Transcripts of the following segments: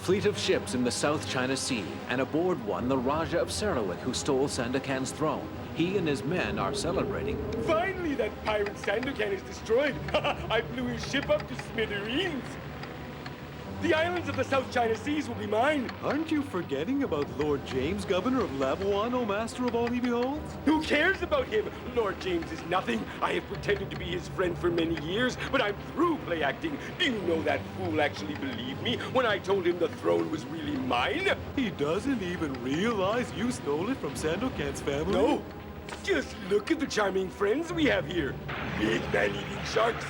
fleet of ships in the South China Sea, and aboard one the Raja of Sarawak who stole Sandokan's throne. He and his men are celebrating. Finally, that pirate Sandokan is destroyed. I blew his ship up to smithereens. The islands of the South China Seas will be mine. Aren't you forgetting about Lord James, governor of Labuan, O master of all he beholds? Who cares about him? Lord James is nothing. I have pretended to be his friend for many years, but I'm through play acting. Do you know that fool actually believed me when I told him the throne was really mine? He doesn't even realize you stole it from Sandokan's family? No. Just look at the charming friends we have here. Big man-eating sharks.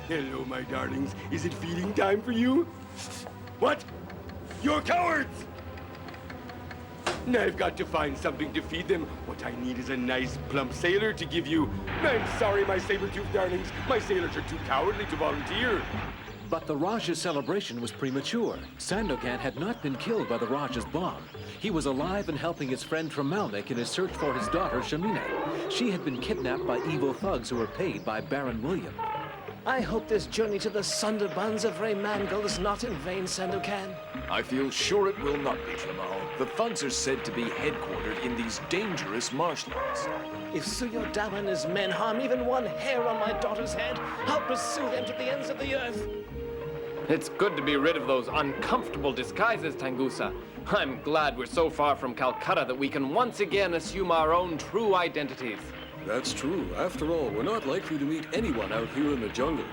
Hello, my darlings. Is it feeding time for you? What? You're cowards! I've got to find something to feed them. What I need is a nice, plump sailor to give you. I'm sorry, my saber-toothed darlings. My sailors are too cowardly to volunteer. But the Raja's celebration was premature. Sandokan had not been killed by the Raja's bomb. He was alive and helping his friend Tremal-Naik in his search for his daughter, Shamina. She had been kidnapped by evil thugs who were paid by Baron William. I hope this journey to the Sunderbunds of Raymangal is not in vain, Sandokan. I feel sure it will not be, Tremal. The thugs are said to be headquartered in these dangerous marshlands. If Suyodama and his men harm even one hair on my daughter's head, I'll pursue them to the ends of the earth. It's good to be rid of those uncomfortable disguises, Tangusa. I'm glad we're so far from Calcutta that we can once again assume our own true identities. That's true. After all, we're not likely to meet anyone out here in the jungle.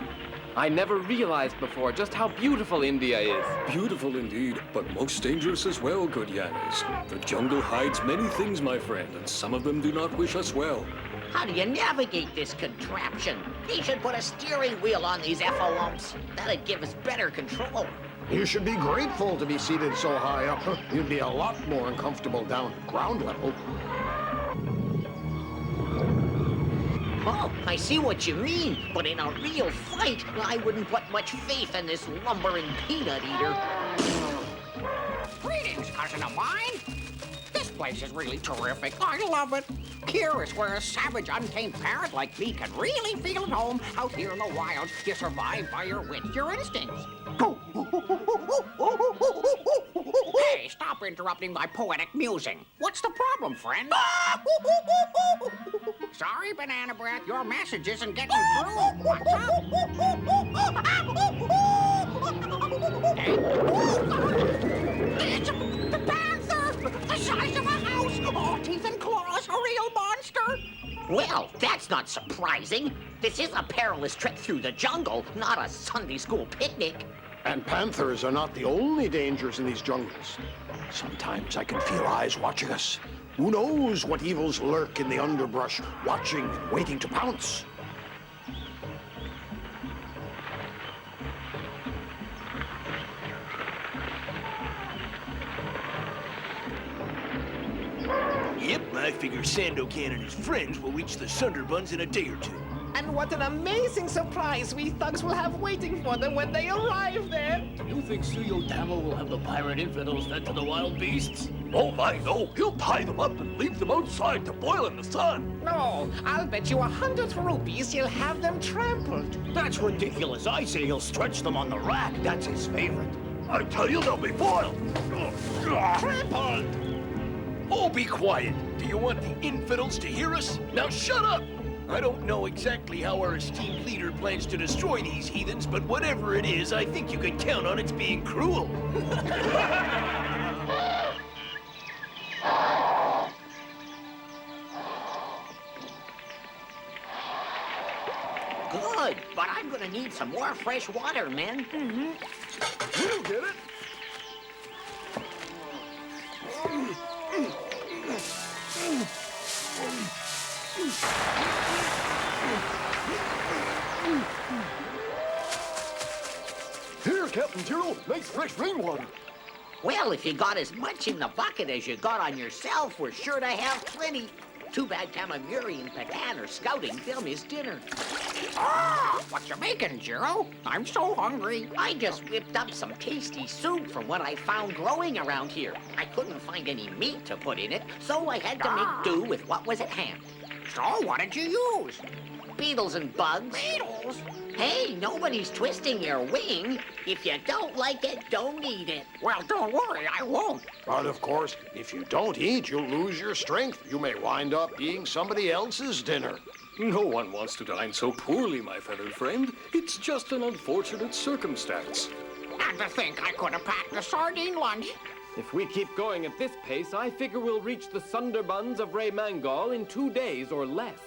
I never realized before just how beautiful India is. Beautiful indeed, but most dangerous as well, good Yañez. The jungle hides many things, my friend, and some of them do not wish us well. How do you navigate this contraption? They should put a steering wheel on these effalumps. That'd give us better control. You should be grateful to be seated so high up. You'd be a lot more uncomfortable down at ground level. Oh, I see what you mean, but in a real fight, I wouldn't put much faith in this lumbering peanut eater. Greetings, cousin of mine. This place is really terrific. I love it. Here is where a savage, untamed parrot like me can really feel at home. Out here in the wilds, you survive by your wit, your instincts. Hey, stop interrupting my poetic musing. What's the problem, friend? Sorry, Banana Breath, your message isn't getting through. What's up? Hey. It's the panther! The size of a house! All teeth and claws, a real monster! Well, that's not surprising. This is a perilous trek through the jungle, not a Sunday school picnic. And panthers are not the only dangers in these jungles. Sometimes I can feel eyes watching us. Who knows what evils lurk in the underbrush, watching and waiting to pounce. Yep, I figure Sandokan and his friends will reach the Sunderbunds in a day or two. And what an amazing surprise we thugs will have waiting for them when they arrive there. Do you think Suyodama will have the pirate infidels fed to the wild beasts? Oh, my, no. He'll tie them up and leave them outside to boil in the sun. No, I'll bet you 100 rupees he'll have them trampled. That's ridiculous. I say he'll stretch them on the rack. That's his favorite. I tell you, they'll be boiled. Trampled! Oh, be quiet. Do you want the infidels to hear us? Now shut up! I don't know exactly how our esteemed leader plans to destroy these heathens, but whatever it is, I think you can count on its being cruel. Good, but I'm gonna need some more fresh water, men. We'll get it. Here, Captain Tyrrell, nice fresh rainwater. Well, if you got as much in the bucket as you got on yourself, we're sure to have plenty. Too bad Tamamuri and Patan are scouting. They'll miss dinner. Ah, what you making, Jiro? I'm so hungry. I just whipped up some tasty soup from what I found growing around here. I couldn't find any meat to put in it, so I had to make do with what was at hand. So what did you use? Beetles and bugs. Beetles? Hey, nobody's twisting your wing. If you don't like it, don't eat it. Well, don't worry, I won't. But of course, if you don't eat, you'll lose your strength. You may wind up being somebody else's dinner. No one wants to dine so poorly, my feathered friend. It's just an unfortunate circumstance. And to think I could have packed a sardine lunch. If we keep going at this pace, I figure we'll reach the Sunderbunds of Raymangal in 2 days or less.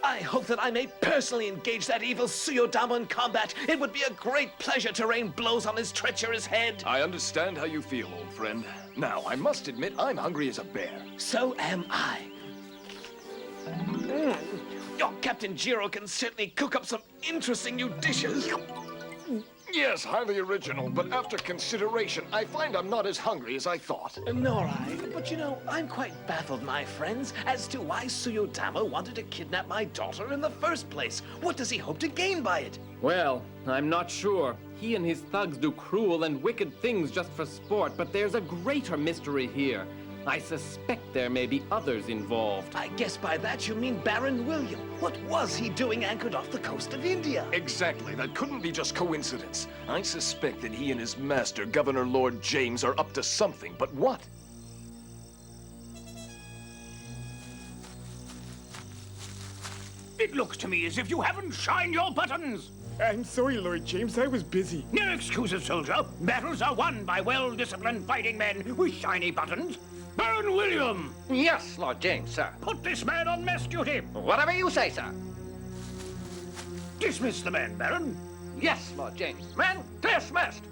I hope that I may personally engage that evil Suyodama in combat. It would be a great pleasure to rain blows on his treacherous head. I understand how you feel, old friend. Now, I must admit, I'm hungry as a bear. So am I. Your Captain Jiro can certainly cook up some interesting new dishes. Yes, highly original, but after consideration, I find I'm not as hungry as I thought. Nor I. But you know, I'm quite baffled, my friends, as to why Suyodama wanted to kidnap my daughter in the first place. What does he hope to gain by it? Well, I'm not sure. He and his thugs do cruel and wicked things just for sport, but there's a greater mystery here. I suspect there may be others involved. I guess by that you mean Baron William. What was he doing anchored off the coast of India? Exactly. That couldn't be just coincidence. I suspect that he and his master, Governor Lord James, are up to something, but what? It looks to me as if you haven't shined your buttons. I'm sorry, Lord James. I was busy. No excuses, soldier. Battles are won by well-disciplined fighting men with shiny buttons. Baron William! Yes, Lord James, sir. Put this man on mess duty. Whatever you say, sir. Dismiss the men, Baron. Yes, Lord James. Men, dismissed.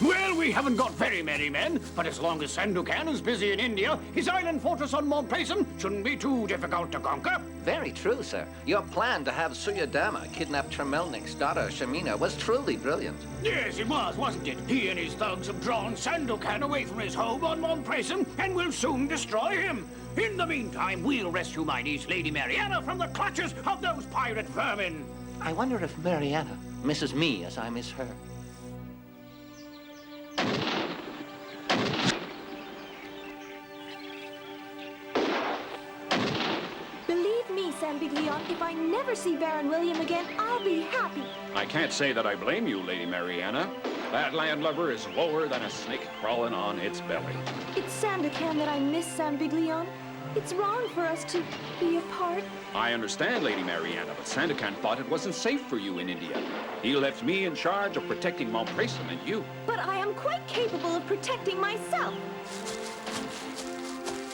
Well, we haven't got very many men, but as long as Sandokan is busy in India, his island fortress on Mount Payson shouldn't be too difficult to conquer. Very true, sir. Your plan to have Suyodama kidnap Tremal-Naik's daughter, Shamina, was truly brilliant. Yes, it was, wasn't it? He and his thugs have drawn Sandokan away from his home on Mount Payson and will soon destroy him. In the meantime, we'll rescue my niece, Lady Mariana, from the clutches of those pirate vermin. I wonder if Mariana misses me as I miss her. Believe me, Sambiglion, if I never see Baron William again, I'll be happy. I can't say that I blame you, Lady Mariana. That landlubber is lower than a snake crawling on its belly. It's Sandokan that I miss, Sambiglion. It's wrong for us to be apart. I understand, Lady Mariana, but Sandokan thought it wasn't safe for you in India. He left me in charge of protecting Mount Payson and you. But I am quite capable of protecting myself.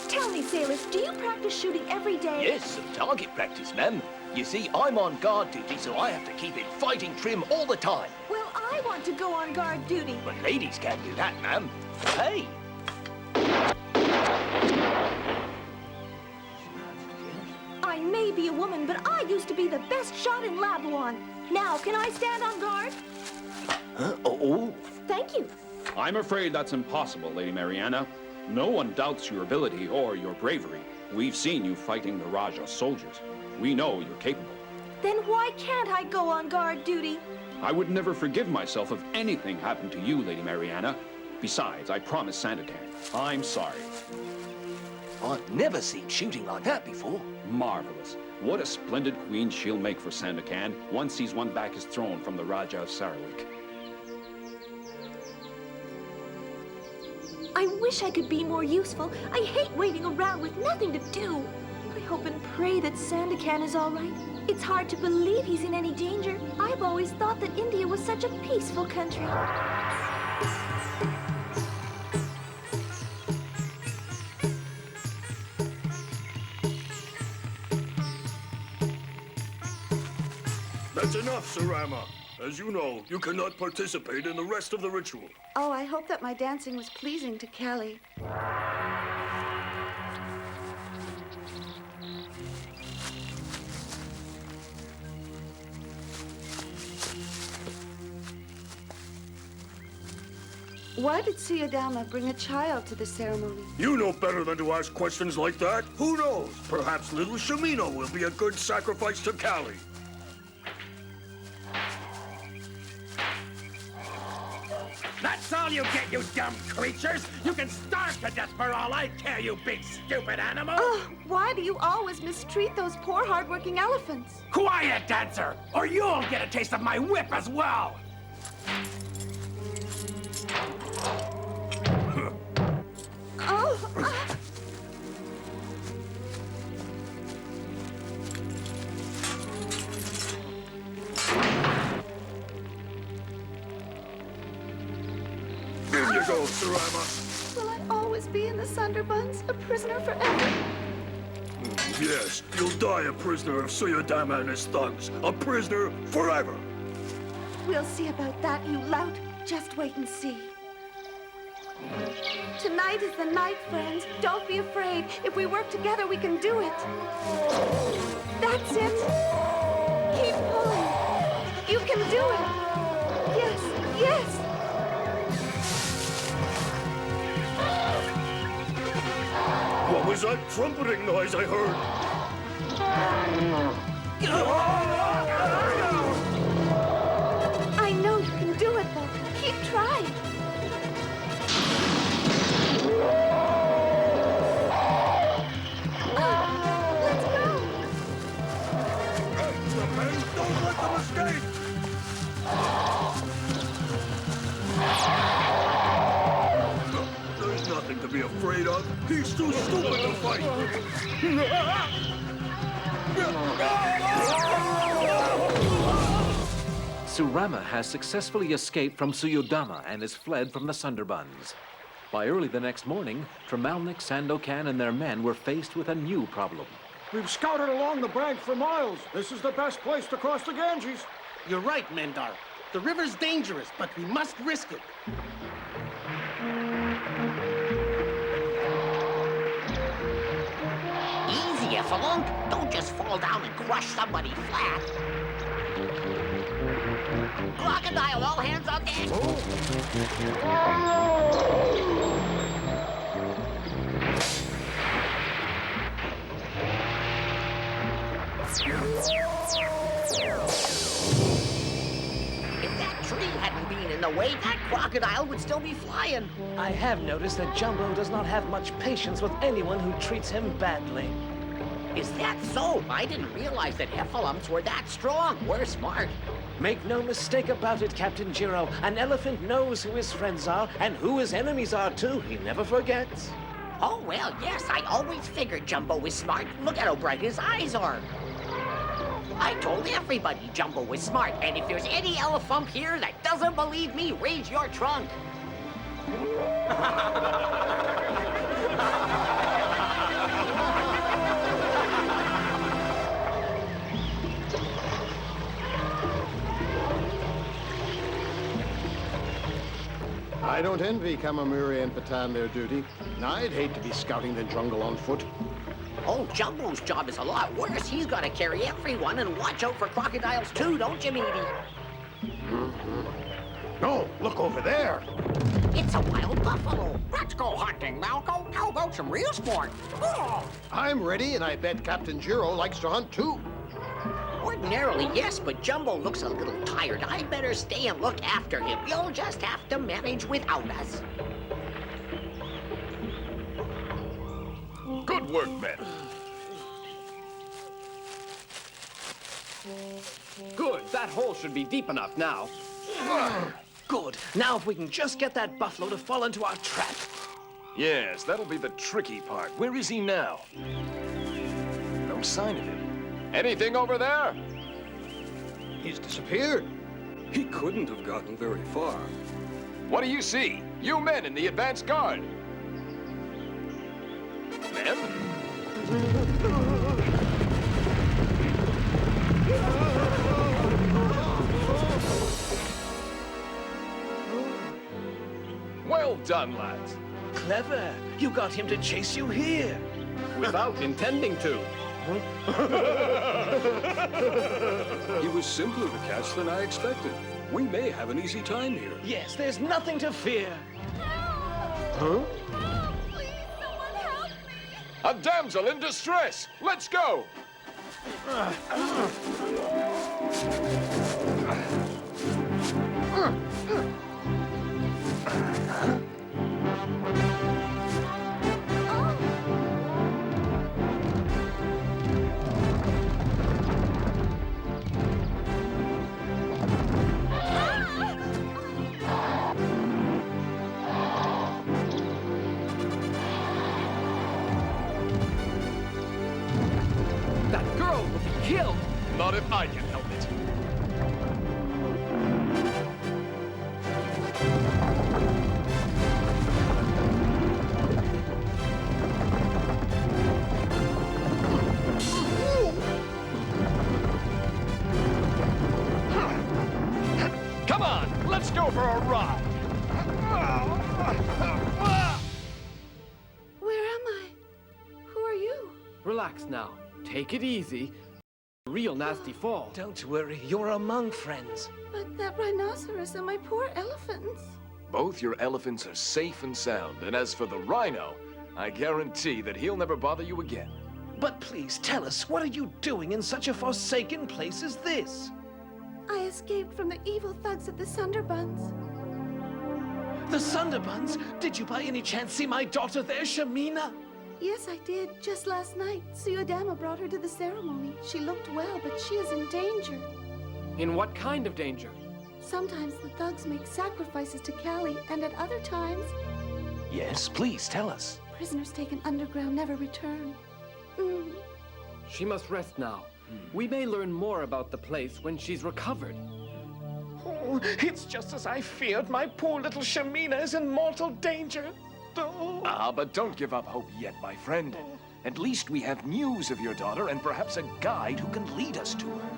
Tell me, sailors, do you practice shooting every day? Yes, some target practice, ma'am. You see, I'm on guard duty, so I have to keep it fighting trim all the time. Well, I want to go on guard duty. But ladies can't do that, ma'am. Hey! I may be a woman, but I used to be the best shot in Labuan. Now, can I stand on guard? Oh. Thank you. I'm afraid that's impossible, Lady Mariana. No one doubts your ability or your bravery. We've seen you fighting the Raja's soldiers. We know you're capable. Then why can't I go on guard duty? I would never forgive myself if anything happened to you, Lady Mariana. Besides, I promised Sandokan. I'm sorry. I've never seen shooting like that before. Marvelous. What a splendid queen she'll make for Sandokan once he's won back his throne from the Raja of Sarawak. I wish I could be more useful. I hate waiting around with nothing to do. I hope and pray that Sandokan is all right. It's hard to believe he's in any danger. I've always thought that India was such a peaceful country. That's enough, Surama. As you know, you cannot participate in the rest of the ritual. Oh, I hope that my dancing was pleasing to Kelly. Why did Suyodama bring a child to the ceremony? You know better than to ask questions like that. Who knows? Perhaps little Shamina will be a good sacrifice to Kali. That's our all you get, you dumb creatures! You can starve to death for all I care, you big stupid animal! Oh, why do you always mistreat those poor hardworking elephants? Quiet, dancer, or you'll get a taste of my whip as well! Oh, In you go, Surama. will I always be in the Sunderbunds, a prisoner forever? Yes, you'll die a prisoner of Suyadama and his thugs. A prisoner forever. We'll see about that, you lout. Just wait and see. Tonight is the night, friends. Don't be afraid. If we work together, we can do it. That's it. Keep pulling. You can do it. Yes, yes. What was that trumpeting noise I heard? I know you can do it, though. Keep trying. Let's go. Don't let them escape! There's nothing to be afraid of. He's too stupid to fight. Surama has successfully escaped from Suyudama and has fled from the Sunderbunds. By early the next morning, Tremal-Naik, Sandokan, and their men were faced with a new problem. We've scouted along the bank for miles. This is the best place to cross the Ganges. You're right, Mendar. The river's dangerous, but we must risk it. Easy, Effalunk. Don't just fall down and crush somebody flat. Crocodile, all hands on deck. If that tree hadn't been in the way, that crocodile would still be flying. I have noticed that Jumbo does not have much patience with anyone who treats him badly. Is that so? I didn't realize that heffalumps were that strong. We're smart. Make no mistake about it, Captain Giro. An elephant knows who his friends are and who his enemies are, too. He never forgets. Oh, well, yes, I always figured Jumbo was smart. Look at how bright his eyes are. I told everybody Jumbo was smart, and if there's any elephant here that doesn't believe me, raise your trunk. I don't envy Kamamuri and Patan their duty. I'd hate to be scouting the jungle on foot. Oh, Jumbo's job is a lot worse. He's got to carry everyone and watch out for crocodiles too, don't you, matey? No, look over there. It's a wild buffalo. Let's go hunting, Malco. How about some real sport? Oh. I'm ready, and I bet Captain Giro likes to hunt too. Ordinarily, yes, but Jumbo looks a little tired. I'd better stay and look after him. You'll just have to manage without us. Good work, men. Good. That hole should be deep enough now. Good. Now if we can just get that buffalo to fall into our trap. Yes, that'll be the tricky part. Where is he now? No sign of him. Anything over there? He's disappeared. He couldn't have gotten very far. What do you see? You men in the advance guard. Men? Well done, lads. Clever. You got him to chase you here. Without intending to. He was simpler to catch than I expected. We may have an easy time here. Yes, there's nothing to fear. Huh? Please, someone help me. A damsel in distress. Let's go. That girl will be killed! Not if I can help it. Come on, let's go for a ride. Where am I? Who are you? Relax now. Take it easy. Real nasty fall. Don't worry, you're among friends. But that rhinoceros and my poor elephants. Both your elephants are safe and sound, and as for the rhino, I guarantee that he'll never bother you again. But please tell us, what are you doing in such a forsaken place as this? I escaped from the evil thugs of the Sunderbunds. The Sunderbunds? Did you by any chance see my daughter there, Shamina? Yes, I did. Just last night, Suyodama brought her to the ceremony. She looked well, but she is in danger. In what kind of danger? Sometimes the thugs make sacrifices to Callie, and at other times, Yes, please tell us. prisoners taken underground never return. She must rest now. We may learn more about the place when she's recovered. Oh, it's just as I feared. My poor little Shamina is in mortal danger. Oh. Ah, but don't give up hope yet, my friend. At least we have news of your daughter and perhaps a guide who can lead us to her.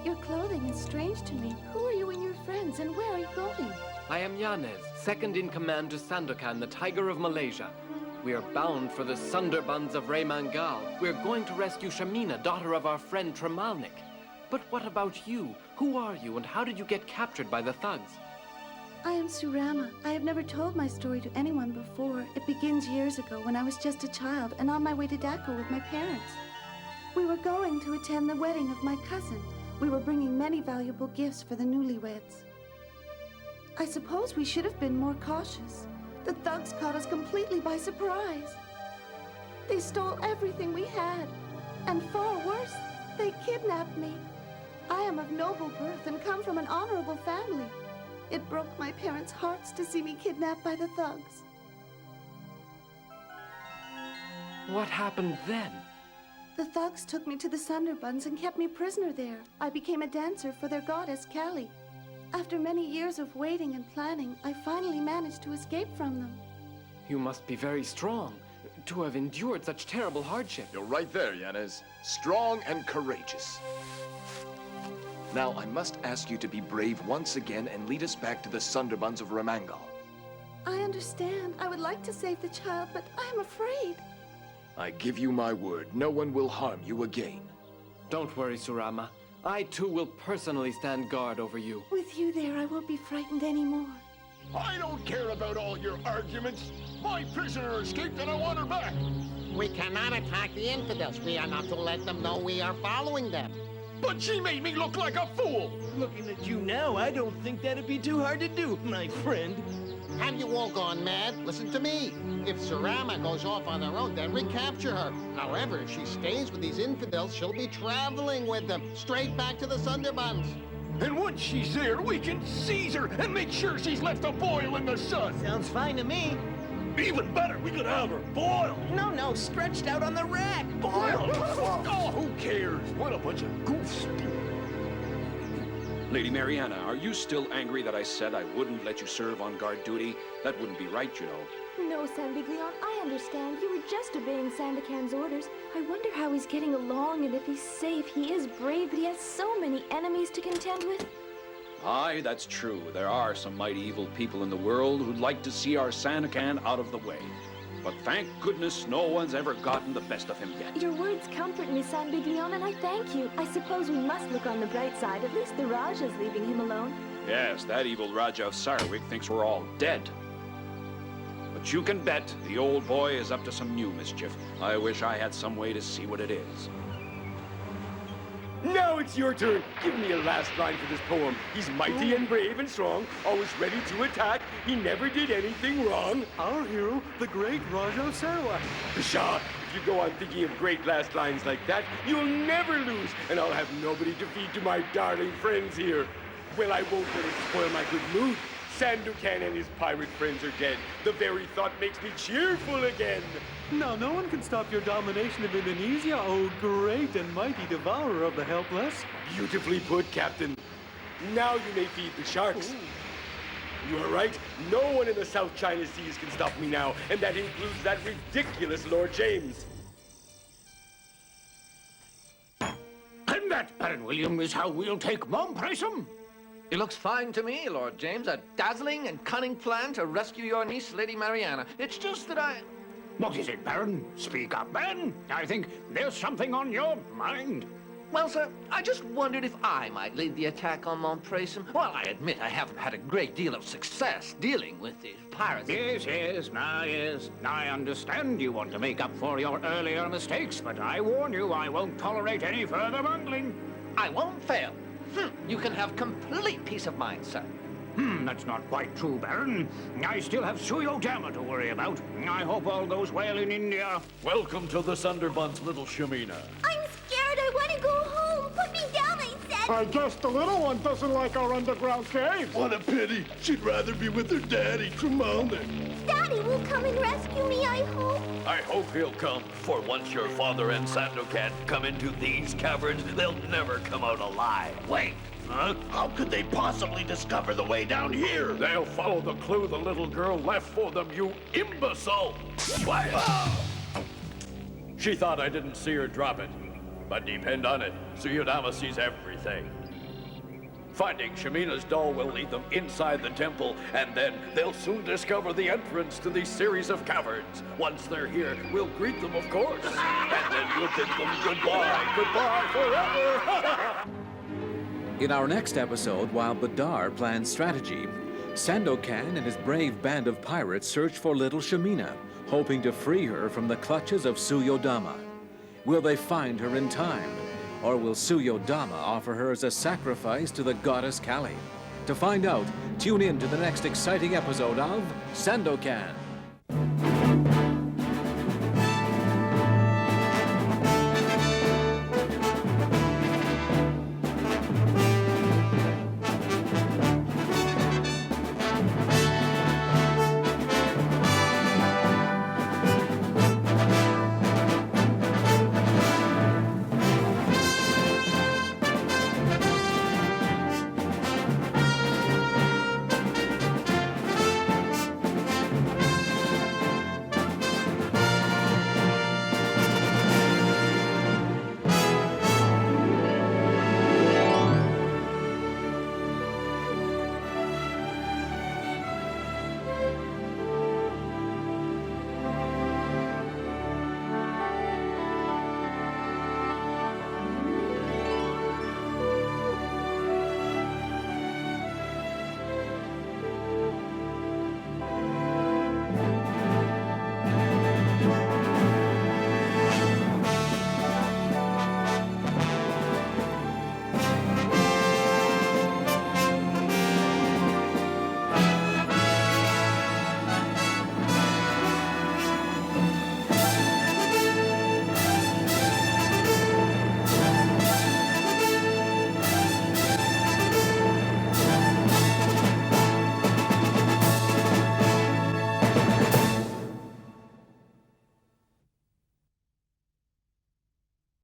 Your clothing is strange to me. Who are you and your friends, and where are you going? I am Yañez, second in command to Sandokan, the Tiger of Malaysia. We are bound for the Sunderbunds of Raymangal. We're going to rescue Shamina, daughter of our friend Tremal-Naik. But what about you? Who are you, and how did you get captured by the thugs? I am Surama. I have never told my story to anyone before. It begins years ago when I was just a child and on my way to Dhaka with my parents. We were going to attend the wedding of my cousin. We were bringing many valuable gifts for the newlyweds. I suppose we should have been more cautious. The thugs caught us completely by surprise. They stole everything we had. And far worse, they kidnapped me. I am of noble birth and come from an honorable family. It broke my parents' hearts to see me kidnapped by the thugs. What happened then? The thugs took me to the Sunderbunds and kept me prisoner there. I became a dancer for their goddess, Callie. After many years of waiting and planning, I finally managed to escape from them. You must be very strong to have endured such terrible hardship. You're right there, Yañez. Strong and courageous. Now, I must ask you to be brave once again and lead us back to the Sunderbunds of Raymangal. I understand. I would like to save the child, but I am afraid. I give you my word, no one will harm you again. Don't worry, Surama. I too will personally stand guard over you. With you there, I won't be frightened anymore. I don't care about all your arguments. My prisoner escaped and I want her back. We cannot attack the infidels. We are not to let them know we are following them. But she made me look like a fool. Looking at you now, I don't think that'd be too hard to do, my friend. Have you all gone mad? Listen to me. If Surama goes off on her own, then recapture her. However, if she stays with these infidels, she'll be traveling with them, straight back to the Sunderbunds. And once she's there, we can seize her and make sure she's left to boil in the sun. Sounds fine to me. Even better, we could have her boiled. No, stretched out on the rack. Boiled? Oh, who cares? What a bunch of goofs. Lady Mariana, are you still angry that I said I wouldn't let you serve on guard duty? That wouldn't be right, you know. No, Sanbiglion, I understand. You were just obeying Sandokan's orders. I wonder how he's getting along and if he's safe. He is brave, but he has so many enemies to contend with. Aye, that's true. There are some mighty evil people in the world who'd like to see our Sandokan out of the way. But thank goodness no one's ever gotten the best of him yet. Your words comfort me, Sanbiglion, and I thank you. I suppose we must look on the bright side. At least the Raja's leaving him alone. Yes, that evil Raja of Sarawik thinks we're all dead. But you can bet the old boy is up to some new mischief. I wish I had some way to see what it is. Now it's your turn. Give me a last line for this poem. He's mighty and brave and strong, always ready to attack. He never did anything wrong. Our hero, the great Raja of Sarawak. Pshaw! If you go on thinking of great last lines like that, you'll never lose, and I'll have nobody to feed to my darling friends here. Well, I won't let it spoil my good mood. Sandokan and his pirate friends are dead. The very thought makes me cheerful again. Now, no one can stop your domination of Indonesia, oh great and mighty devourer of the helpless. Beautifully put, Captain. Now you may feed the sharks. Ooh. You are right. No one in the South China Seas can stop me now, and that includes that ridiculous Lord James. And that, Baron William, is how we'll take Mom Prism. It looks fine to me, Lord James. A dazzling and cunning plan to rescue your niece, Lady Mariana. It's just that I... What is it, Baron? Speak up, man. I think there's something on your mind. Well, sir, I just wondered if I might lead the attack on Montpresum. Well, I admit I haven't had a great deal of success dealing with these pirates. Yes. I understand you want to make up for your earlier mistakes, but I warn you, I won't tolerate any further bungling. I won't fail. You can have complete peace of mind, sir. That's not quite true, Baron. I still have Suyodama to worry about. I hope all goes well in India. Welcome to the Sunderbunds, little Shamina. I'm scared. I want to go home. Put me down, I said. I guess the little one doesn't like our underground caves. What a pity. She'd rather be with her daddy, Tremal-Naik. Daddy will come and rescue me, I hope. I hope he'll come, for once your father and Sandokan come into these caverns, they'll never come out alive. Wait. Huh? How could they possibly discover the way down here? They'll follow the clue the little girl left for them, you imbecile! What? She thought I didn't see her drop it. But depend on it, Suyodama sees everything. Finding Shamina's doll will lead them inside the temple, and then they'll soon discover the entrance to these series of caverns. Once they're here, we'll greet them, of course. And then we'll bid them goodbye forever! In our next episode, while Badar plans strategy, Sandokan and his brave band of pirates search for little Shamina, hoping to free her from the clutches of Suyodama. Will they find her in time? Or will Suyodama offer her as a sacrifice to the goddess Kali? To find out, tune in to the next exciting episode of Sandokan.